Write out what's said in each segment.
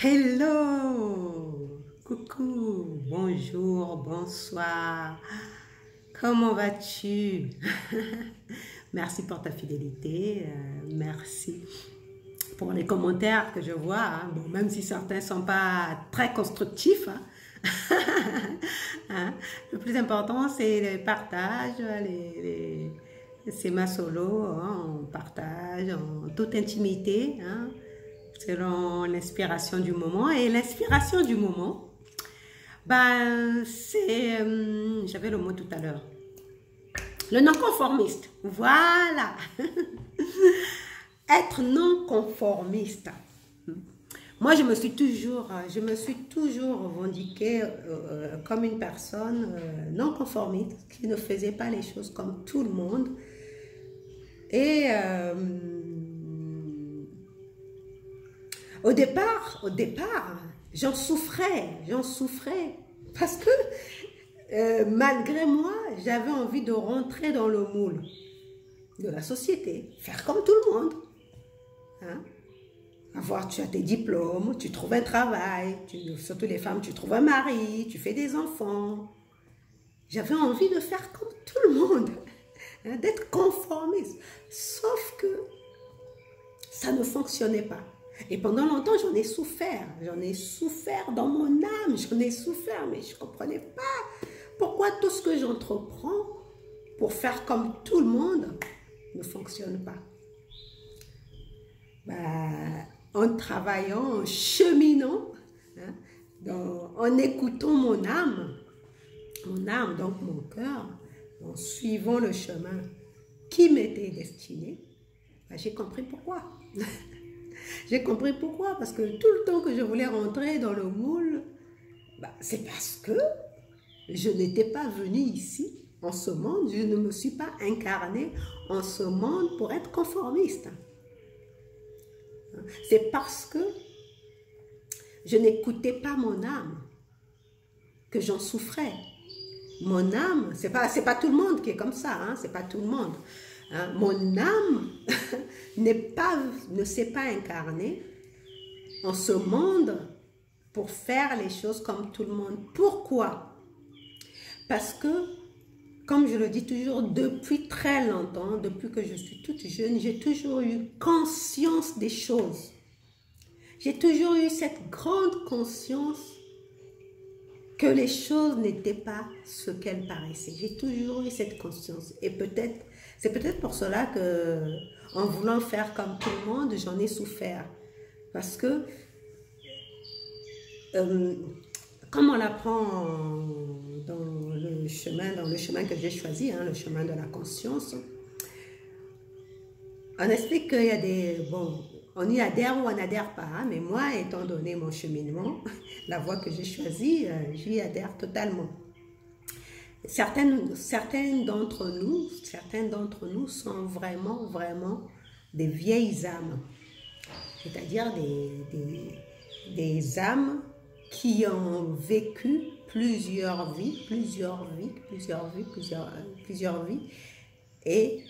Hello, coucou, bonjour, bonsoir, comment vas-tu? Merci pour ta fidélité, merci pour les commentaires que je vois, hein. Bon, même si certains ne sont pas très constructifs, hein. Hein. Le plus important, c'est les partages, c'est ma solo, hein. On partage en toute intimité, hein, selon l'inspiration du moment. Et l'inspiration du moment, ben, c'est, j'avais le mot tout à l'heure, le non-conformiste. Voilà. Être non-conformiste. Moi, je me suis toujours revendiquée comme une personne non-conformiste, qui ne faisait pas les choses comme tout le monde. Et au départ, j'en souffrais, parce que malgré moi, j'avais envie de rentrer dans le moule de la société, faire comme tout le monde, hein? Tu as tes diplômes, tu trouves un travail, surtout les femmes, tu trouves un mari, tu fais des enfants. J'avais envie de faire comme tout le monde, hein, d'être conformiste, sauf que ça ne fonctionnait pas. Et pendant longtemps, j'en ai souffert dans mon âme, j'en ai souffert, mais je ne comprenais pas pourquoi tout ce que j'entreprends pour faire comme tout le monde ne fonctionne pas. En travaillant, en cheminant, hein, en écoutant mon âme, donc mon cœur, en suivant le chemin qui m'était destiné, j'ai compris pourquoi. J'ai compris pourquoi, parce que tout le temps que je voulais rentrer dans le moule, c'est parce que je n'étais pas venue ici, en ce monde, je ne me suis pas incarnée en ce monde pour être conformiste. C'est parce que je n'écoutais pas mon âme que j'en souffrais. Mon âme, c'est pas tout le monde qui est comme ça, hein, c'est pas tout le monde. Hein. Mon âme ne s'est pas incarnée en ce monde pour faire les choses comme tout le monde. Pourquoi? Parce que, comme je le dis toujours, depuis très longtemps, depuis que je suis toute jeune, j'ai toujours eu conscience des choses. J'ai toujours eu cette grande conscience que les choses n'étaient pas ce qu'elles paraissaient. J'ai toujours eu cette conscience. Et c'est peut-être pour cela que, en voulant faire comme tout le monde, j'en ai souffert. Parce que, comme on l'apprend dans le chemin que j'ai choisi, hein, le chemin de la conscience, on explique qu'il y a des... Bon, on y adhère ou on n'adhère pas, hein, mais moi, étant donné mon cheminement, la voie que j'ai choisie, j'y adhère totalement. Certains d'entre nous sont vraiment des vieilles âmes, c'est-à-dire des âmes qui ont vécu plusieurs vies, et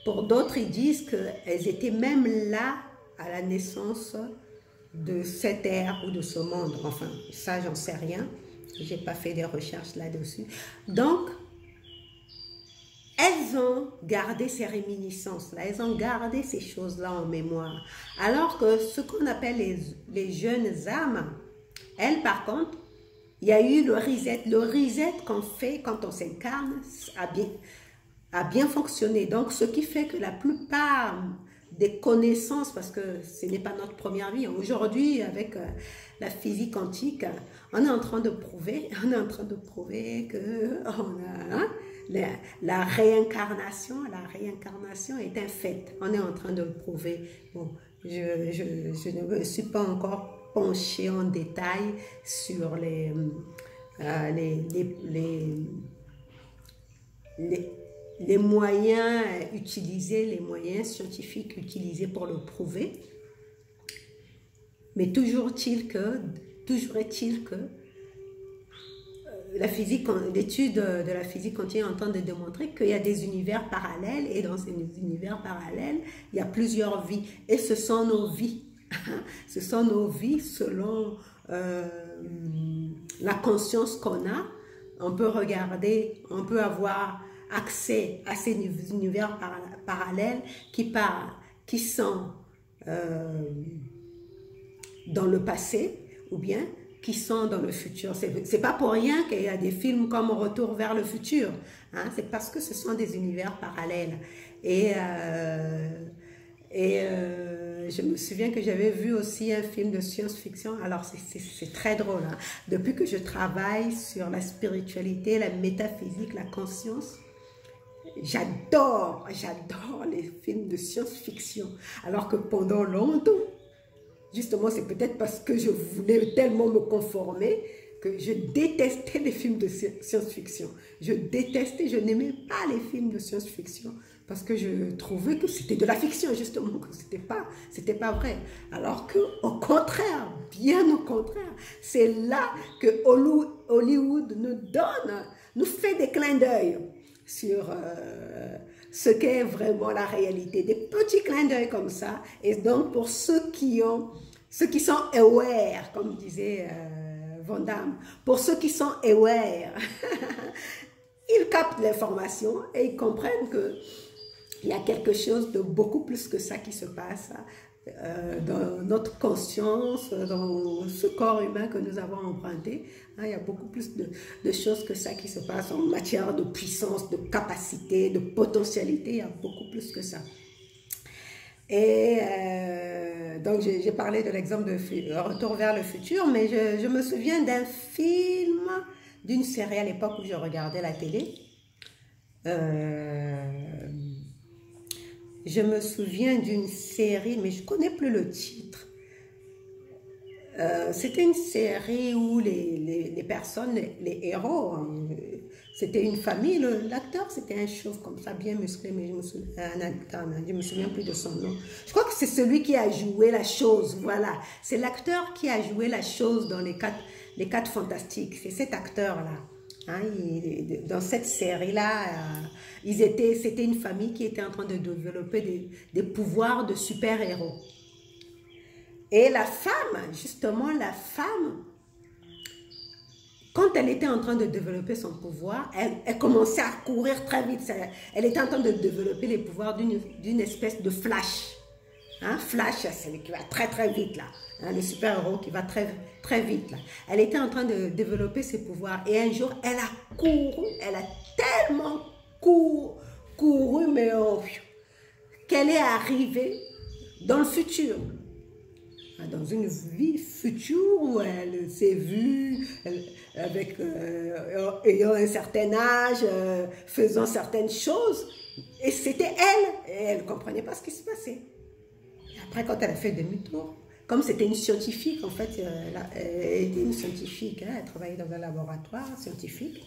pour d'autres, ils disent qu'elles étaient même là à la naissance de cette ère ou de ce monde. Enfin, ça, j'en sais rien. Je n'ai pas fait des recherches là-dessus. Donc, elles ont gardé ces réminiscences-là. Elles ont gardé ces choses-là en mémoire. Alors que ce qu'on appelle les jeunes âmes, elles, par contre, il y a eu le reset. Le reset qu'on fait quand on s'incarne a bien fonctionné. Donc, ce qui fait que la plupart des connaissances, parce que ce n'est pas notre première vie, aujourd'hui, avec la physique quantique, on est en train de prouver que la réincarnation est un fait. On est en train de le prouver. Bon, je ne me suis pas encore penchée en détail sur les moyens utilisés, les moyens scientifiques utilisés pour le prouver. Mais toujours est-il que l'étude de la physique continue en train de démontrer qu'il y a des univers parallèles, et dans ces univers parallèles, il y a plusieurs vies, et ce sont nos vies. Ce sont nos vies selon la conscience qu'on a. On peut regarder, on peut avoir accès à ces univers parallèles qui sont dans le passé ou bien qui sont dans le futur. C'est pas pour rien qu'il y a des films comme Retour vers le futur. Hein? C'est parce que ce sont des univers parallèles. Et je me souviens que j'avais vu aussi un film de science-fiction. Alors, c'est très drôle. Hein? Depuis que je travaille sur la spiritualité, la métaphysique, la conscience, j'adore les films de science-fiction. Alors que pendant longtemps, justement, c'est peut-être parce que je voulais tellement me conformer que je détestais les films de science-fiction. Je n'aimais pas les films de science-fiction parce que je trouvais que c'était de la fiction, justement, que c'était pas vrai. Alors que, au contraire, bien au contraire, c'est là que Hollywood nous fait des clins d'œil sur ce qu'est vraiment la réalité, des petits clins d'œil comme ça. Et donc, pour ceux qui sont aware, comme disait Van Damme, pour ceux qui sont aware, ils captent l'information et ils comprennent qu'il y a quelque chose de beaucoup plus que ça qui se passe dans notre conscience, dans ce corps humain que nous avons emprunté. Hein, il y a beaucoup plus de choses que ça qui se passe en matière de puissance, de capacité, de potentialité. Il y a beaucoup plus que ça. Et donc, j'ai parlé de l'exemple de Retour vers le futur, mais je me souviens d'un film, d'une série à l'époque où je regardais la télé. Je me souviens d'une série, mais je ne connais plus le titre. C'était une série où les personnes, les héros, hein, c'était une famille. L'acteur, c'était un chauve comme ça, bien musclé, mais je me souviens plus de son nom. Je crois que c'est celui qui a joué la chose, voilà. C'est l'acteur qui a joué la chose dans les quatre fantastiques. C'est cet acteur-là. Hein, dans cette série-là, c'était une famille qui était en train de développer des pouvoirs de super-héros. Et la femme, justement, quand elle était en train de développer son pouvoir, elle commençait à courir très vite. Elle était en train de développer les pouvoirs d'une espèce de flash. Hein, Flash, c'est celui qui va très très vite là. Hein, le super-héros qui va très très vite là. Elle était en train de développer ses pouvoirs et un jour, elle a tellement couru, mais qu'elle est arrivée dans le futur. Dans une vie future où elle s'est vue ayant un certain âge, faisant certaines choses. Et c'était elle. Et elle ne comprenait pas ce qui se passait. Et après, quand elle a fait demi-tour, comme c'était une scientifique, en fait, elle était une scientifique, hein, elle travaillait dans un laboratoire scientifique.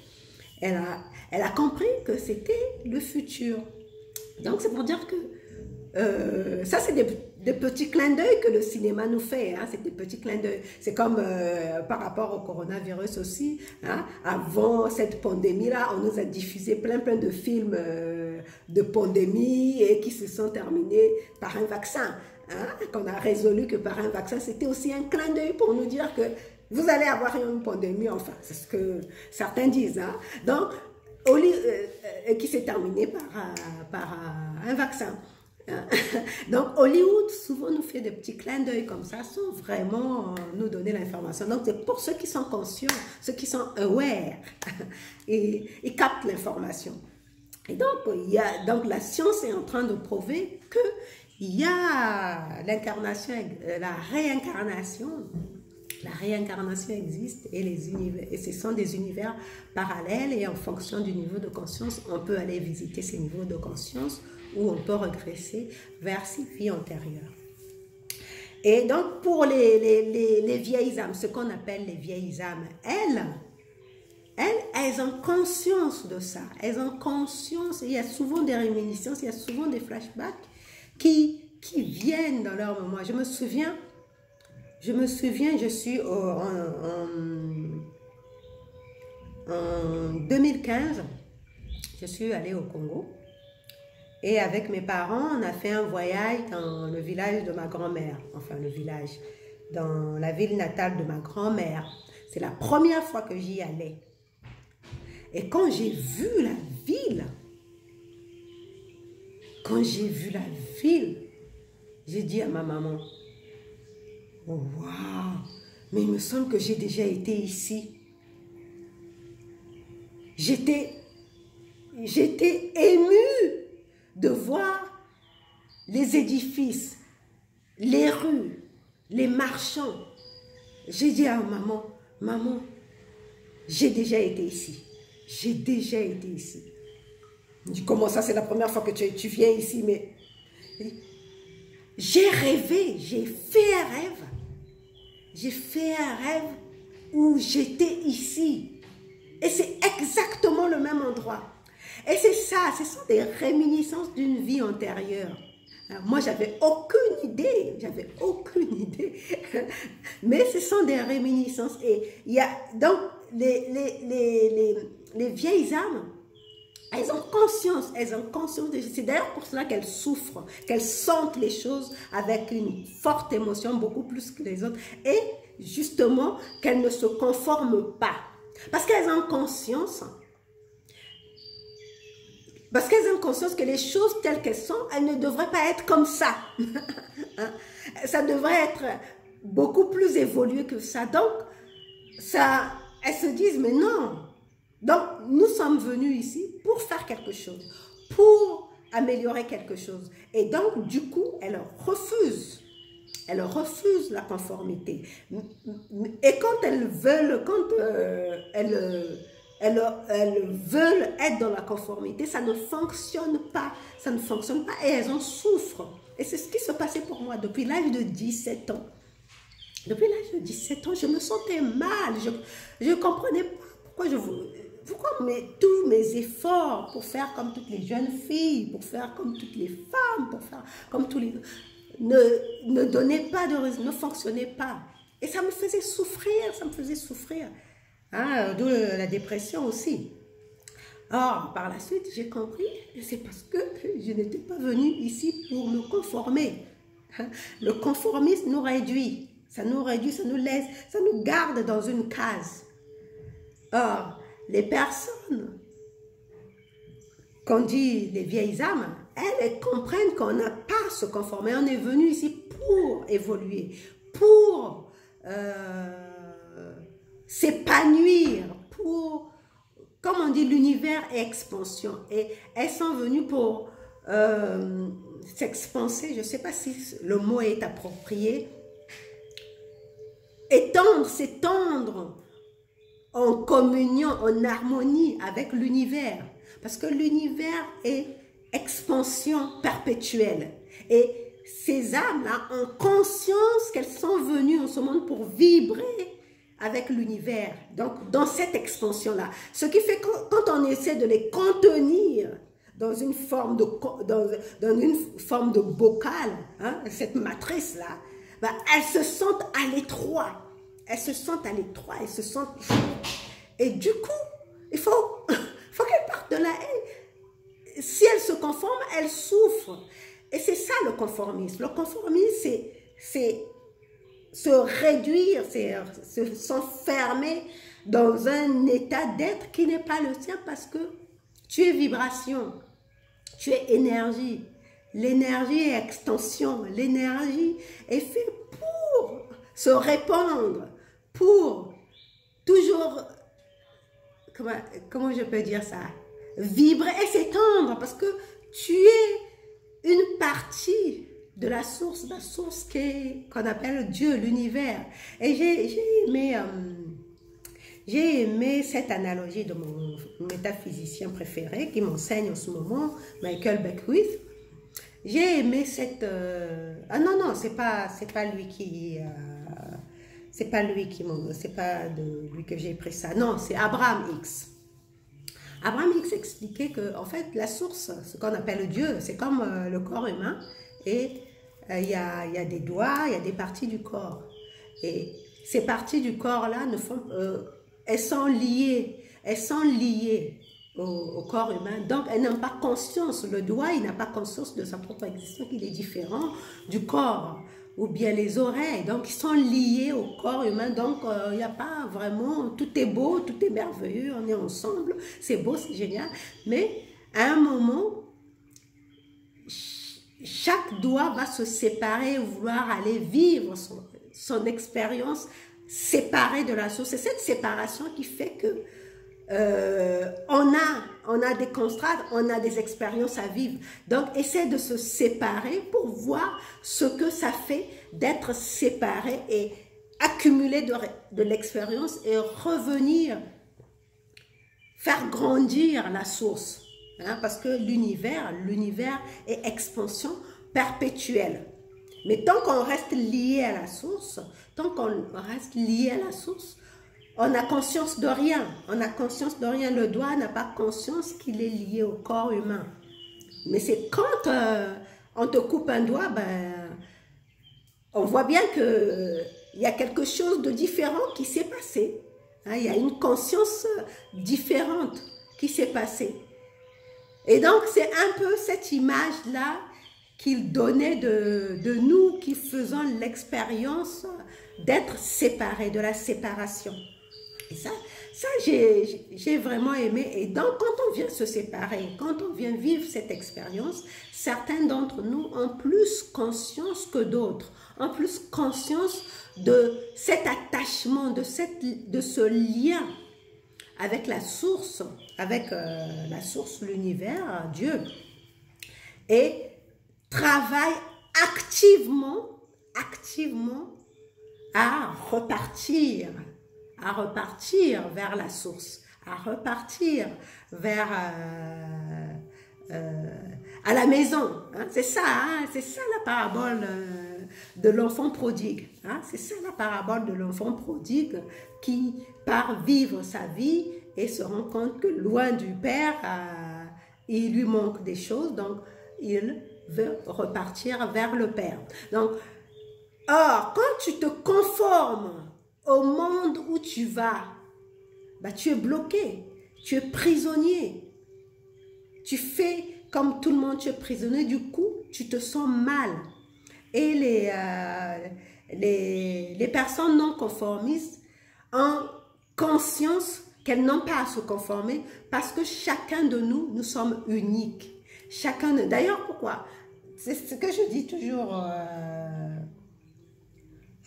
Elle a compris que c'était le futur. Donc, c'est pour dire que ça, c'est des petits clins d'œil que le cinéma nous fait. Hein, c'est des petits clins d'œil. C'est comme par rapport au coronavirus aussi. Hein, avant cette pandémie-là, on nous a diffusé plein de films de pandémie et qui se sont terminés par un vaccin. Hein, qu'on a résolu que par un vaccin, c'était aussi un clin d'œil pour nous dire que vous allez avoir une pandémie, enfin, c'est ce que certains disent. Hein. Donc, qui s'est terminé par un vaccin. Donc, Hollywood, souvent, nous fait des petits clins d'œil comme ça, sans vraiment nous donner l'information. Donc, c'est pour ceux qui sont conscients, ceux qui sont aware, et ils captent l'information. Et donc, la science est en train de prouver qu'il y a l'incarnation, la réincarnation. La réincarnation existe et ce sont des univers parallèles et en fonction du niveau de conscience, on peut aller visiter ces niveaux de conscience ou on peut regresser vers ses vies antérieures. Et donc, pour les vieilles âmes, ce qu'on appelle les vieilles âmes, elles ont conscience de ça. Elles ont conscience, il y a souvent des réminiscences, il y a souvent des flashbacks qui viennent dans leur mémoire. Je me souviens, je suis en 2015, je suis allée au Congo. Et avec mes parents, on a fait un voyage dans le village de ma grand-mère. Enfin, le village, dans la ville natale de ma grand-mère. C'est la première fois que j'y allais. Et quand j'ai vu la ville, j'ai dit à ma maman, oh, waouh, mais il me semble que j'ai déjà été ici. J'étais émue de voir les édifices, les rues, les marchands. J'ai dit à maman, maman, j'ai déjà été ici. J'ai déjà été ici. Je dis, comment ça, c'est la première fois que tu viens ici, mais... J'ai rêvé, j'ai fait un rêve. J'ai fait un rêve où j'étais ici. Et c'est exactement le même endroit. Et c'est ça, ce sont des réminiscences d'une vie antérieure. Alors, moi, j'avais aucune idée. Mais ce sont des réminiscences. Et il y a donc les vieilles âmes, elles ont conscience de... C'est d'ailleurs pour cela qu'elles souffrent, qu'elles sentent les choses avec une forte émotion, beaucoup plus que les autres. Et justement, qu'elles ne se conforment pas. Parce qu'elles ont conscience... Parce qu'elles ont conscience que les choses telles qu'elles sont, elles ne devraient pas être comme ça. Ça devrait être beaucoup plus évolué que ça. Donc, elles se disent, mais non. Donc, nous sommes venus ici pour faire quelque chose, pour améliorer quelque chose. Et donc, du coup, elles refusent. Elles refusent la conformité. Et quand elles veulent, elles veulent être dans la conformité, ça ne fonctionne pas. Ça ne fonctionne pas et elles en souffrent. Et c'est ce qui se passait pour moi depuis l'âge de 17 ans. Depuis l'âge de 17 ans, je me sentais mal. Je ne comprenais pas pourquoi tous mes efforts pour faire comme toutes les jeunes filles, pour faire comme toutes les femmes, pour faire comme tous les... ne donnaient pas de raison, ne fonctionnaient pas. Et ça me faisait souffrir, ça me faisait souffrir. Ah, d'où la dépression aussi. Or, par la suite, j'ai compris, c'est parce que je n'étais pas venue ici pour me conformer. Le conformisme nous réduit, ça nous laisse, ça nous garde dans une case. Or, les personnes, qu'on dit les vieilles âmes, elles comprennent qu'on n'a pas à se conformer. On est venu ici pour évoluer, pour... s'épanouir, pour, comme on dit, l'univers est expansion. Et elles sont venues pour s'expanser, je ne sais pas si le mot est approprié, étendre, s'étendre en communion, en harmonie avec l'univers. Parce que l'univers est expansion perpétuelle. Et ces âmes-là ont conscience qu'elles sont venues en ce monde pour vibrer avec l'univers, donc dans cette expansion-là. Ce qui fait que quand on essaie de les contenir dans une forme de bocal, hein, cette matrice-là, bah, elles se sentent à l'étroit. Elles se sentent à l'étroit, elles se sentent... Et du coup, il faut qu'elles partent de là. Et si elles se conforment, elles souffrent. Et c'est ça le conformisme. Le conformisme, c'est se réduire, c'est s'enfermer dans un état d'être qui n'est pas le sien parce que tu es vibration, tu es énergie. L'énergie est extension, l'énergie est faite pour se répandre, pour toujours, comment je peux dire ça, vibrer et s'étendre parce que tu es une partie de la source qu'on appelle Dieu, l'univers. Et j'ai aimé cette analogie de mon métaphysicien préféré qui m'enseigne en ce moment, Michael Beckwith. J'ai aimé cette... Ah non, non, c'est pas lui qui... c'est pas de lui que j'ai pris ça. Non, c'est Abraham Hicks. Abraham Hicks expliquait que, en fait, la source, ce qu'on appelle Dieu, c'est comme le corps humain. Et il y a des doigts, il y a des parties du corps. Et ces parties du corps-là elles sont liées. Elles sont liées. au corps humain. Donc, elles n'ont pas conscience. Le doigt, il n'a pas conscience de sa propre existence, qu'il est différent du corps. Ou bien les oreilles. Donc, ils sont liés au corps humain. Donc, il n'y a pas vraiment... Tout est beau, tout est merveilleux. On est ensemble. C'est beau, c'est génial. Mais, à un moment, chaque doigt va se séparer, vouloir aller vivre son expérience séparée de la source. C'est cette séparation qui fait que on a des contrastes, on a des expériences à vivre. Donc, essaie de se séparer pour voir ce que ça fait d'être séparé et accumuler de l'expérience et revenir, faire grandir la source. Hein, parce que l'univers est expansion perpétuelle. Mais tant qu'on reste lié à la source, on a conscience de rien. On a conscience de rien. Le doigt n'a pas conscience qu'il est lié au corps humain. Mais c'est quand on te coupe un doigt, ben, on voit bien qu'il y a quelque chose de différent qui s'est passé. Hein, il y a une conscience différente qui s'est passée. Et donc, c'est un peu cette image-là qu'il donnait de nous qui faisons l'expérience d'être séparés, de la séparation. Et ça j'ai vraiment aimé. Et donc, quand on vient se séparer, quand on vient vivre cette expérience, certains d'entre nous ont plus conscience que d'autres, ont plus conscience de cet attachement, de ce lien avec la source, l'univers, Dieu, et travaille activement à repartir vers la source, à repartir vers à la maison. Hein? C'est ça la parabole de l'enfant prodigue. Hein? C'est ça la parabole de l'enfant prodigue qui part vivre sa vie et se rend compte que loin du Père, il lui manque des choses, donc il veut repartir vers le Père. Donc, or, quand tu te conformes au monde où tu vas, bah, tu es bloqué, tu es prisonnier. Tu fais comme tout le monde, tu es prisonnier, du coup, tu te sens mal. Et les personnes non conformistes ont conscience qu'elles n'ont pas à se conformer parce que chacun de nous, nous sommes uniques. D'ailleurs, pourquoi? C'est ce que je dis toujours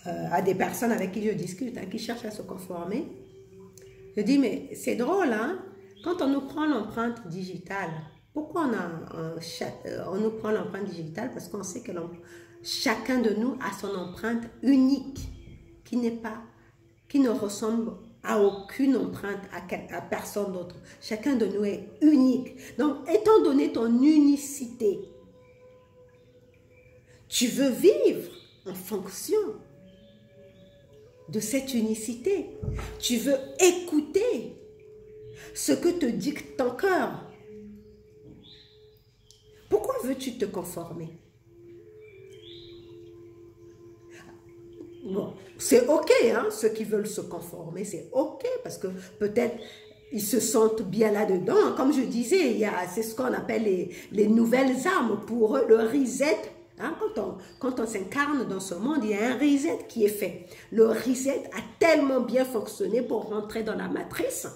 à des personnes avec qui je discute, hein, qui cherchent à se conformer. Je dis, mais c'est drôle, hein? Quand on nous prend l'empreinte digitale, pourquoi on nous prend l'empreinte digitale? Parce qu'on sait que chacun de nous a son empreinte unique, qui ne ressemble à aucune empreinte à personne d'autre. Chacun de nous est unique. Donc, étant donné ton unicité, tu veux vivre en fonction de cette unicité. Tu veux écouter ce que te dicte ton cœur. Pourquoi veux-tu te conformer? Bon, c'est ok, hein, ceux qui veulent se conformer, c'est ok, parce que peut-être ils se sentent bien là-dedans. Comme je disais, c'est ce qu'on appelle les nouvelles âmes. Pour eux, le reset, hein, quand on s'incarne dans ce monde, il y a un reset qui est fait. Le reset a tellement bien fonctionné pour rentrer dans la matrice,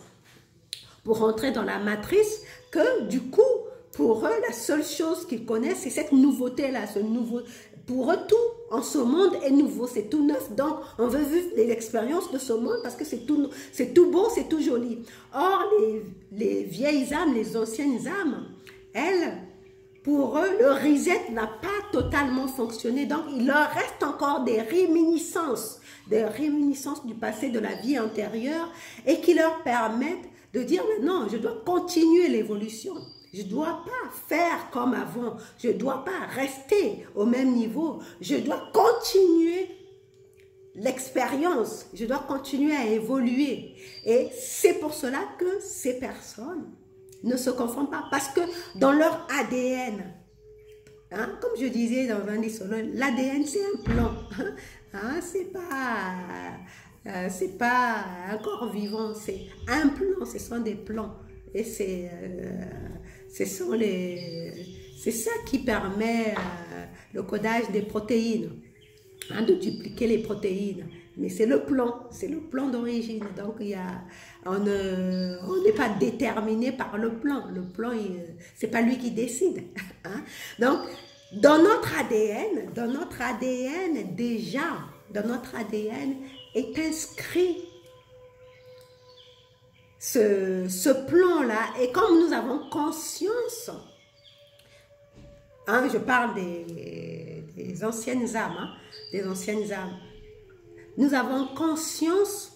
que du coup, pour eux, la seule chose qu'ils connaissent, c'est cette nouveauté-là, pour eux, tout en ce monde est nouveau, c'est tout neuf. Donc, on veut vivre l'expérience de ce monde parce que c'est tout beau, c'est tout joli. Or, les vieilles âmes, les anciennes âmes, elles, pour eux, le reset n'a pas totalement fonctionné. Donc, il leur reste encore des réminiscences du passé, de la vie antérieure, et qui leur permettent de dire, mais non, je dois continuer l'évolution. Je ne dois pas faire comme avant. Je ne dois pas rester au même niveau. Je dois continuer l'expérience. Je dois continuer à évoluer. Et c'est pour cela que ces personnes ne se confondent pas. Parce que dans leur ADN, hein, comme je disais dans un des solos, l'ADN c'est un plan. Hein, c'est pas un corps vivant, c'est un plan, ce sont des plans. Et c'est ça qui permet le codage des protéines, hein, de dupliquer les protéines. Mais c'est le plan d'origine. Donc on n'est pas déterminé par le plan. Le plan, c'est pas lui qui décide. Hein. Donc, dans notre ADN déjà, dans notre ADN est inscrit ce plan-là. Et comme nous avons conscience, hein, je parle des anciennes âmes, hein, des anciennes âmes, nous avons conscience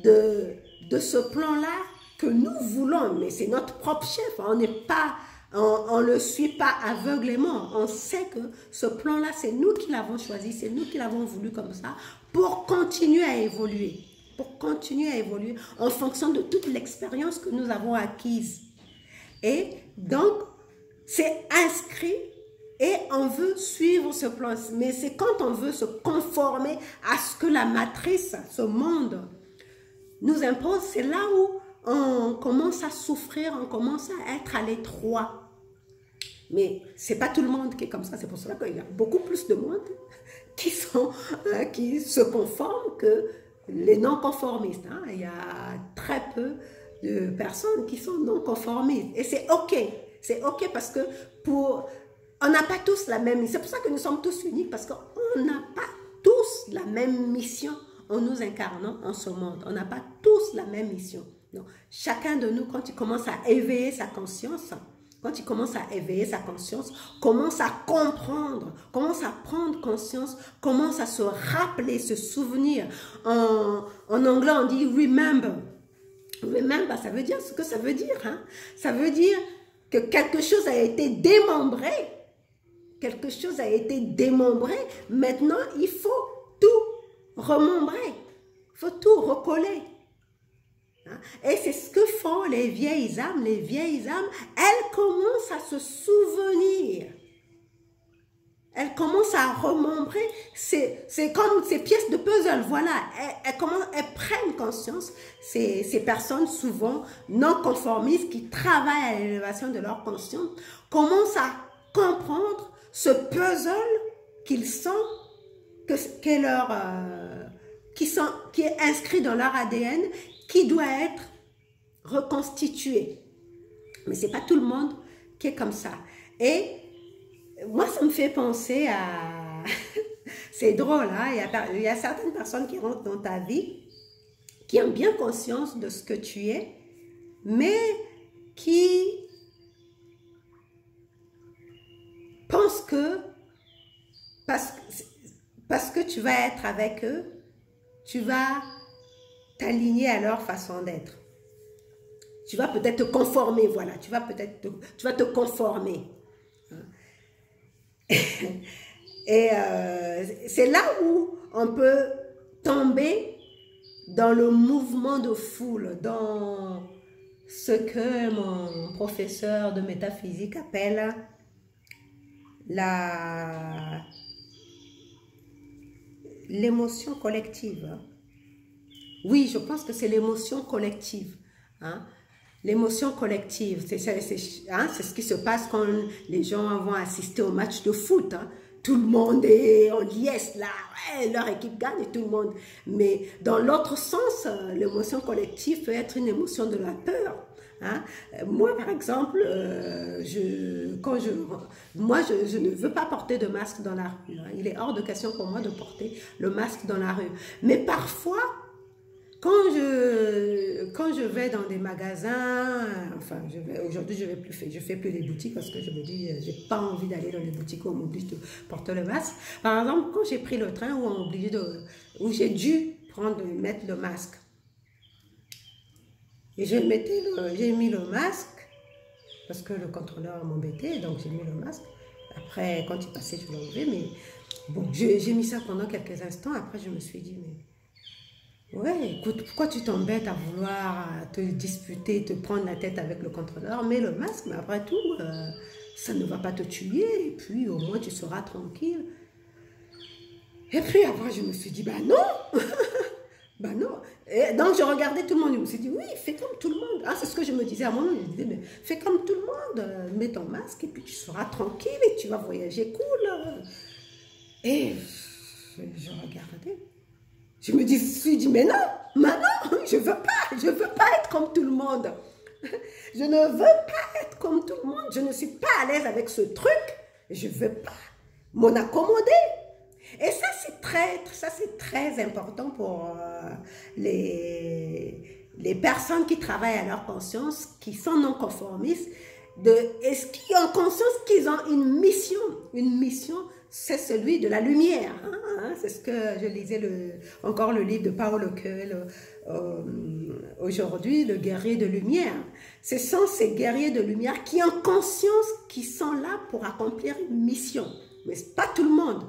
de ce plan-là que nous voulons, mais c'est notre propre chef. On n'est pas, on le suit pas aveuglément. On sait que ce plan-là, c'est nous qui l'avons choisi, c'est nous qui l'avons voulu comme ça, pour continuer à évoluer. Pour continuer à évoluer en fonction de toute l'expérience que nous avons acquise. Et donc, c'est inscrit et on veut suivre ce plan. Mais c'est quand on veut se conformer à ce que la matrice, ce monde, nous impose, c'est là où on commence à souffrir, on commence à être à l'étroit. Mais c'est pas tout le monde qui est comme ça. C'est pour cela qu'il y a beaucoup plus de monde qui se conforment que les non-conformistes. Hein. Il y a très peu de personnes qui sont non-conformistes. Et c'est OK. C'est OK parce que on n'a pas tous la même mission. C'est pour ça que nous sommes tous uniques, parce qu'on n'a pas tous la même mission en nous incarnant en ce monde. On n'a pas tous la même mission. Donc, chacun de nous, quand il commence à éveiller sa conscience, quand il commence à éveiller sa conscience, commence à comprendre, commence à prendre conscience, commence à se rappeler, se souvenir. En anglais, on dit « remember ». Remember, ça veut dire ce que ça veut dire. Hein? Ça veut dire que quelque chose a été démembré. Quelque chose a été démembré. Maintenant, il faut tout remembrer. Il faut tout recoller. Et c'est ce que font les vieilles âmes. Les vieilles âmes, elles commencent à se souvenir. Elles commencent à remembrer. C'est comme ces pièces de puzzle. Voilà, elles prennent conscience. Ces personnes souvent non conformistes qui travaillent à l'élévation de leur conscience commencent à comprendre ce puzzle qu'ils sont, qui est inscrit dans leur ADN, qui doit être reconstitué. Mais ce n'est pas tout le monde qui est comme ça. Et moi, ça me fait penser à... C'est drôle, hein? Il y a certaines personnes qui rentrent dans ta vie, qui ont bien conscience de ce que tu es, mais qui pensent que parce que tu vas être avec eux, tu vas t'aligner à leur façon d'être. Tu vas peut-être te conformer, voilà. Tu vas te conformer. Et c'est là où on peut tomber dans le mouvement de foule, dans ce que mon professeur de métaphysique appelle l'émotion collective. Oui, je pense que c'est l'émotion collective. Hein? L'émotion collective, c'est ce qui se passe quand les gens vont assister au match de foot. Hein? Tout le monde est en liesse là, ouais, leur équipe gagne et tout le monde. Mais dans l'autre sens, l'émotion collective peut être une émotion de la peur. Hein? Moi, par exemple, je ne veux pas porter de masque dans la rue. Hein? Il est hors de question pour moi de porter le masque dans la rue. Mais parfois, quand je vais dans des magasins, enfin, aujourd'hui, je fais plus les boutiques parce que je me dis, j'ai pas envie d'aller dans les boutiques où on m'oblige de porter le masque. Par exemple, quand j'ai pris le train où j'ai dû mettre le masque, et j'ai mis le masque parce que le contrôleur m'embêtait, donc j'ai mis le masque. Après, quand il passait, je l'ai enlevé, mais bon, j'ai mis ça pendant quelques instants. Après, je me suis dit, mais ouais, écoute, pourquoi tu t'embêtes à vouloir te disputer, te prendre la tête avec le contrôleur? Mets le masque, mais après tout, ça ne va pas te tuer, et puis au moins tu seras tranquille. Et puis après, je me suis dit, bah non, Ben non. Et donc, je regardais tout le monde. Je me suis dit, oui, fais comme tout le monde. Ah, c'est ce que je me disais à moi. Je me disais, mais fais comme tout le monde. Mets ton masque et puis tu seras tranquille et tu vas voyager cool. Et je regardais. Je me suis dit, mais non, je veux pas être comme tout le monde. Je ne veux pas être comme tout le monde. Je ne suis pas à l'aise avec ce truc. Je ne veux pas m'en accommoder. Et ça, c'est très important pour les personnes qui travaillent à leur conscience, qui sont non conformistes, est-ce qu'ils ont conscience qu'ils ont une mission. Une mission, c'est celui de la lumière. C'est ce que je lisais encore le livre de Paulo Coelho aujourd'hui, le guerrier de lumière. Ce sont ces guerriers de lumière qui ont conscience qu'ils sont là pour accomplir une mission. Mais ce n'est pas tout le monde.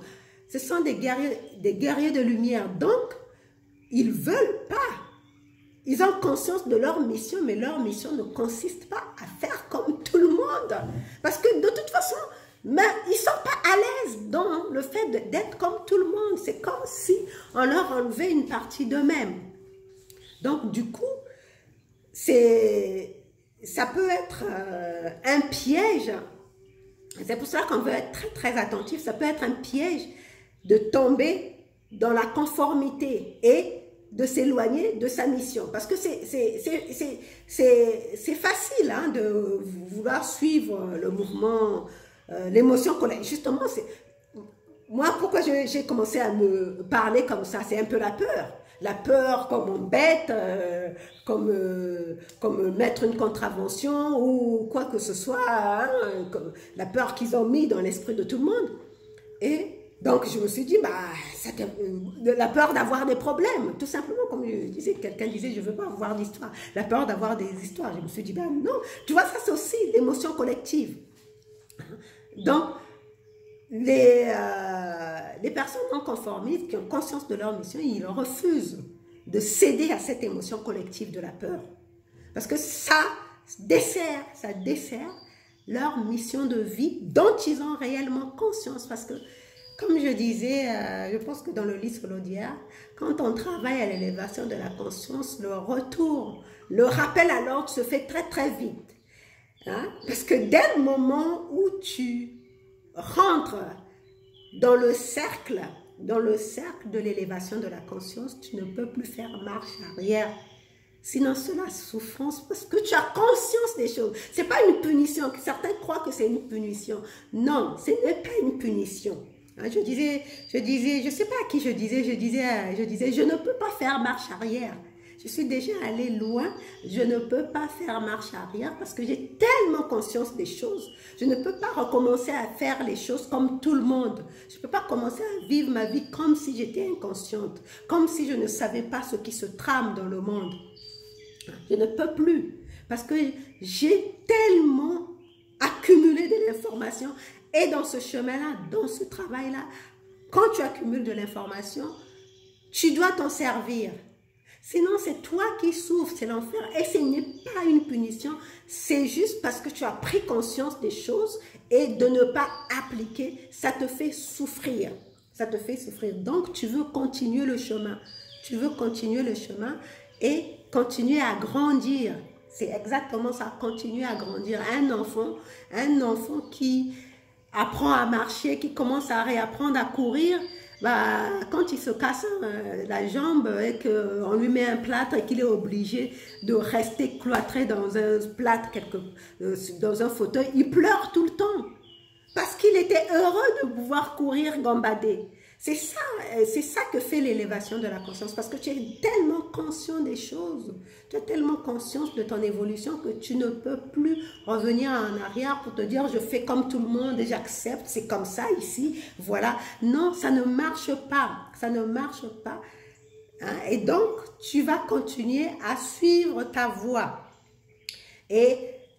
Ce sont des guerriers de lumière. Donc, ils ne veulent pas. Ils ont conscience de leur mission, mais leur mission ne consiste pas à faire comme tout le monde. Parce que de toute façon, mais ils ne sont pas à l'aise dans le fait d'être comme tout le monde. C'est comme si on leur enlevait une partie d'eux-mêmes. Donc, du coup, ça peut être un piège. C'est pour ça qu'on veut être très, très attentif. Ça peut être un piège de tomber dans la conformité et de s'éloigner de sa mission. Parce que c'est facile hein, de vouloir suivre le mouvement, l'émotion collective. Justement, moi, pourquoi j'ai commencé à me parler comme ça? C'est un peu la peur. La peur comme on bête, comme mettre une contravention ou quoi que ce soit. Hein, la peur qu'ils ont mis dans l'esprit de tout le monde. Et donc, je me suis dit, bah, la peur d'avoir des problèmes, tout simplement, comme je disais, quelqu'un disait, je ne veux pas avoir d'histoire, la peur d'avoir des histoires. Je me suis dit, ben non, tu vois, ça c'est aussi l'émotion collective. Donc, les personnes non conformistes qui ont conscience de leur mission, ils refusent de céder à cette émotion collective de la peur. Parce que ça dessert leur mission de vie dont ils ont réellement conscience. Parce que, comme je disais, je pense que dans le livre Lodière, quand on travaille à l'élévation de la conscience, le retour, le rappel à l'ordre se fait très très vite. Hein? Parce que dès le moment où tu rentres dans le cercle de l'élévation de la conscience, tu ne peux plus faire marche arrière. Sinon, c'est la souffrance parce que tu as conscience des choses. Ce n'est pas une punition. Certains croient que c'est une punition. Non, ce n'est pas une punition. Je disais, je ne sais pas à qui je disais, je ne peux pas faire marche arrière. Je suis déjà allée loin, je ne peux pas faire marche arrière parce que j'ai tellement conscience des choses. Je ne peux pas recommencer à faire les choses comme tout le monde. Je ne peux pas commencer à vivre ma vie comme si j'étais inconsciente, comme si je ne savais pas ce qui se trame dans le monde. Je ne peux plus parce que j'ai tellement accumulé de l'information. Et dans ce chemin-là, dans ce travail-là, quand tu accumules de l'information, tu dois t'en servir. Sinon, c'est toi qui souffres, c'est l'enfer. Et ce n'est pas une punition, c'est juste parce que tu as pris conscience des choses et de ne pas appliquer, ça te fait souffrir. Ça te fait souffrir. Donc, tu veux continuer le chemin. Tu veux continuer le chemin et continuer à grandir. C'est exactement ça, continuer à grandir. Un enfant qui apprend à marcher, qui commence à réapprendre à courir, bah, quand il se casse la jambe et qu'on lui met un plâtre et qu'il est obligé de rester cloîtré dans un plâtre, dans un fauteuil, il pleure tout le temps. Parce qu'il était heureux de pouvoir courir, gambader. C'est ça que fait l'élévation de la conscience. Parce que tu es tellement conscient des choses. Tu as tellement conscience de ton évolution que tu ne peux plus revenir en arrière pour te dire je fais comme tout le monde et j'accepte. C'est comme ça ici. Voilà. Non, ça ne marche pas. Ça ne marche pas. Hein? Et donc, tu vas continuer à suivre ta voie. Et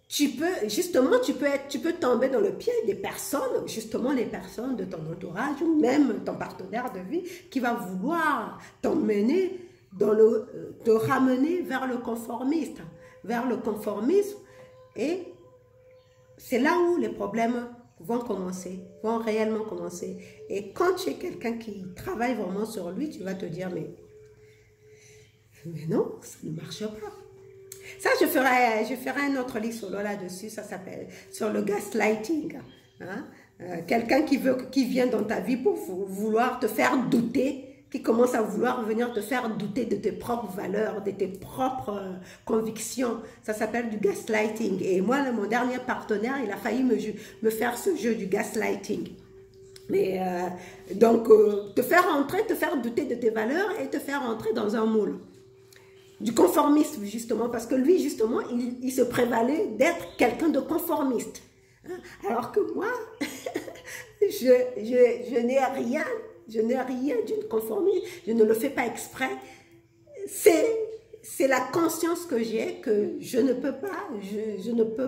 tu peux tomber dans le piège des personnes, justement les personnes de ton entourage ou même ton partenaire de vie qui va vouloir t'emmener, te ramener vers le conformisme. Et c'est là où les problèmes vont réellement commencer. Et quand tu es quelqu'un qui travaille vraiment sur lui, tu vas te dire, mais Mais non, ça ne marche pas. Ça, je ferai un autre lit solo là-dessus, ça s'appelle sur le gaslighting. Hein? Quelqu'un qui vient dans ta vie pour vouloir te faire douter, qui commence à vouloir venir te faire douter de tes propres valeurs, de tes propres convictions. Ça s'appelle du gaslighting. Et moi, mon dernier partenaire, il a failli me faire ce jeu du gaslighting. Mais donc, te faire entrer, te faire douter de tes valeurs et te faire entrer dans un moule. Du conformisme, justement, parce que lui, justement, il se prévalait d'être quelqu'un de conformiste. Alors que moi, je n'ai rien, d'une conformiste, je ne le fais pas exprès. C'est la conscience que j'ai que je ne peux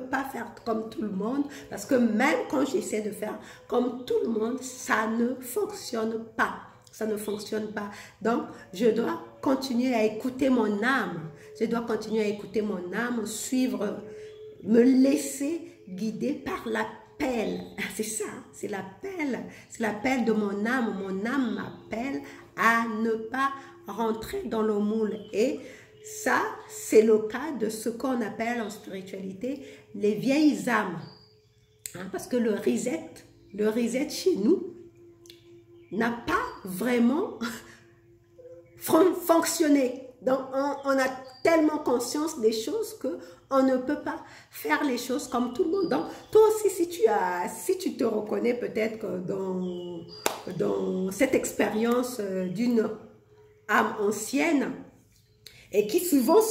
pas faire comme tout le monde, parce que même quand j'essaie de faire comme tout le monde, ça ne fonctionne pas. Ça ne fonctionne pas. Donc, je dois continuer à écouter mon âme. Je dois continuer à écouter mon âme, suivre, me laisser guider par l'appel. C'est ça, c'est l'appel de mon âme. Mon âme m'appelle à ne pas rentrer dans le moule. Et ça, c'est le cas de ce qu'on appelle en spiritualité les vieilles âmes. Hein, parce que le reset chez nous n'a pas vraiment fonctionné. Donc, on a tellement conscience des choses qu'on ne peut pas faire les choses comme tout le monde. Donc, toi aussi, si tu te reconnais peut-être dans cette expérience d'une âme ancienne, et qui souvent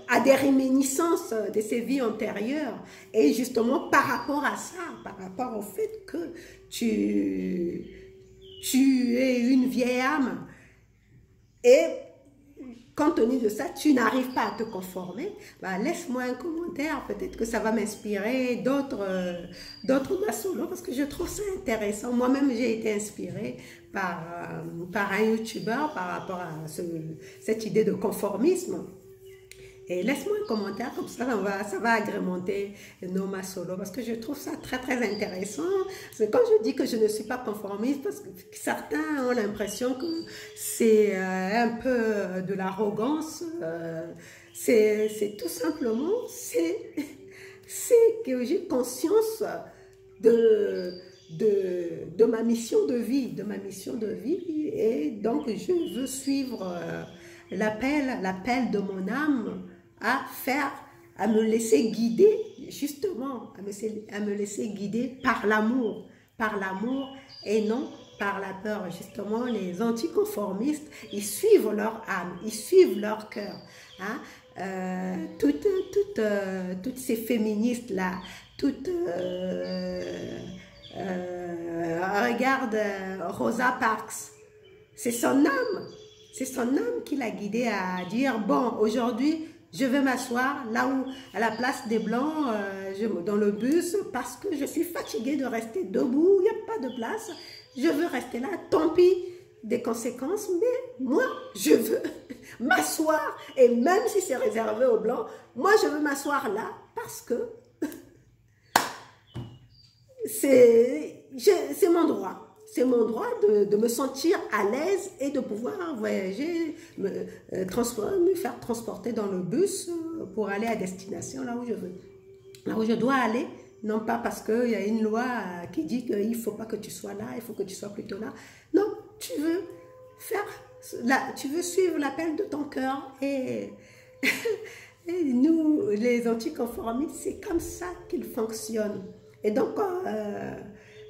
a des réminiscences de ses vies antérieures, et justement par rapport à ça, par rapport au fait que tu es une vieille âme, et compte tenu de ça, tu n'arrives pas à te conformer, bah, laisse-moi un commentaire, peut-être que ça va m'inspirer d'autres maçons, parce que je trouve ça intéressant. Moi-même, j'ai été inspirée par un YouTuber par rapport à cette idée de conformisme. Et laisse-moi un commentaire, comme ça, ça va agrémenter nos massolos, parce que je trouve ça très, très intéressant. C'est quand je dis que je ne suis pas conformiste, parce que certains ont l'impression que c'est un peu de l'arrogance. C'est tout simplement, c'est que j'ai conscience de ma mission de vie, et donc je veux suivre l'appel de mon âme à me laisser guider, justement, à me laisser guider par l'amour et non par la peur. Justement, les anticonformistes, ils suivent leur âme, ils suivent leur cœur. Hein? Toutes ces féministes-là, regarde Rosa Parks, c'est son âme qui l'a guidée à dire, bon, aujourd'hui, je vais m'asseoir là où, à la place des Blancs, dans le bus, parce que je suis fatiguée de rester debout, il n'y a pas de place, je veux rester là, tant pis des conséquences, mais moi, je veux m'asseoir, et même si c'est réservé aux Blancs, moi, je veux m'asseoir là, parce que c'est mon droit. C'est mon droit de me sentir à l'aise et de pouvoir voyager, me faire transporter dans le bus pour aller à destination, là où je veux. Là où je dois aller, non pas parce qu'il y a une loi qui dit qu'il ne faut pas que tu sois là, il faut que tu sois plutôt là. Non, tu veux suivre l'appel de ton cœur. Et nous, les anticonformistes, c'est comme ça qu'ils fonctionnent. Et donc,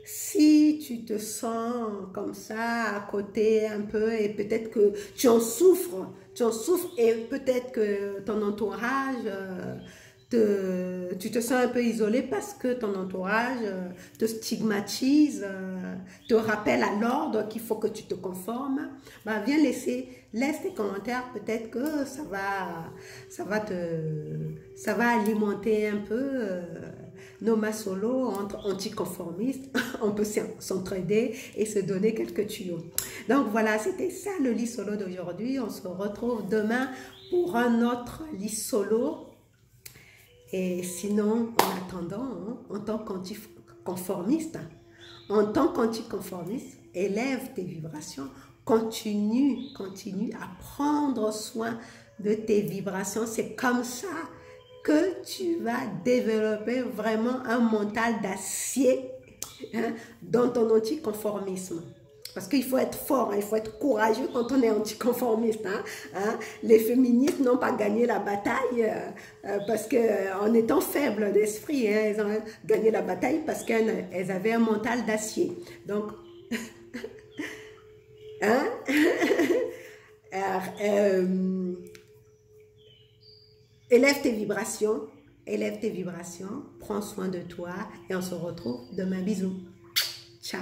si tu te sens comme ça, à côté un peu, et peut-être que tu en souffres, et peut-être que ton entourage, tu te sens un peu isolé parce que ton entourage te stigmatise, te rappelle à l'ordre qu'il faut que tu te conformes, bah, viens laisse tes commentaires, peut-être que ça va alimenter un peu nos massolos entre anticonformistes. On peut s'entraider et se donner quelques tuyaux. Donc voilà, c'était ça le lit solo d'aujourd'hui. On se retrouve demain pour un autre lit solo. Et sinon, en attendant, en tant qu'anticonformiste, élève tes vibrations, continue à prendre soin de tes vibrations. C'est comme ça que tu vas développer vraiment un mental d'acier, hein, dans ton anticonformisme. Parce qu'il faut être fort, hein, il faut être courageux quand on est anticonformiste. Les féministes n'ont pas gagné la bataille parce qu'en étant faibles d'esprit, hein, elles ont gagné la bataille parce qu'elles avaient un mental d'acier. Donc, hein? Élève tes vibrations, prends soin de toi et on se retrouve demain. Bisous. Ciao.